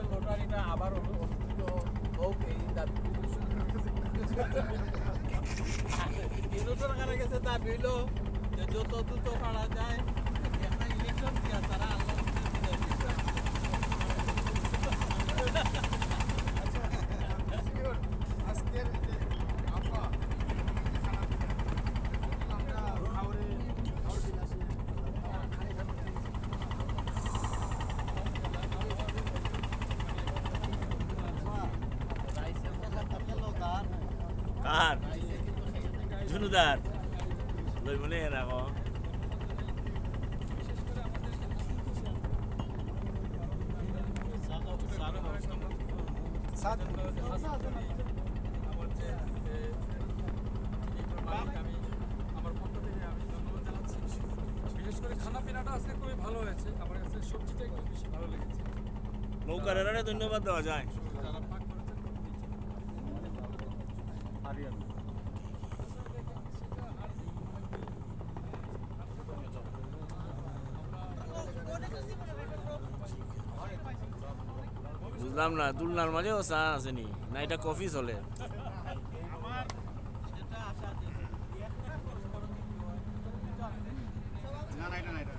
লটারিটা আবার অনুষ্ঠিত হোক এই দাবি কেন্দ্র সরকারের কাছে দাবি হইল যে যত দ্রুত পারা যায় একটা ইলেকশন দিয়া তারা আল্লাহ আজকের আপা আমরা খাওয়ারে কার ঝুনুদার লই মনে রাখো সাত আমার পক্ষ থেকে আমি ধন্যবাদ জানাচ্ছি বিশেষ করে খানা পিনাটা আজকে খুবই ভালো হয়েছে আমার কাছে সবজিটা একটু বেশি ভালো লেগেছে নৌকারেরা ধন্যবাদ দেওয়া যায় যারা পাক করেছেন বুঝলাম না দুলনার মাঝেও চা আসেনি না এটা কফি চলে আমার যেটা আশা যে না না এটা না এটা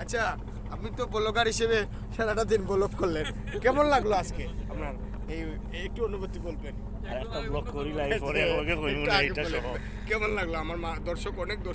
আচ্ছা আপনি তো ব্লগার হিসেবে সারাটা দিন ব্লগ করলেন কেমন লাগলো আজকে আপনার এই একটু অনুভূতি বলবেন আর একটা ব্লক করি লাই পরে ওকে কইব একটু না আগে এটা বলেন। সহ কেমন লাগলো আমার দর্শক অনেক দর্শক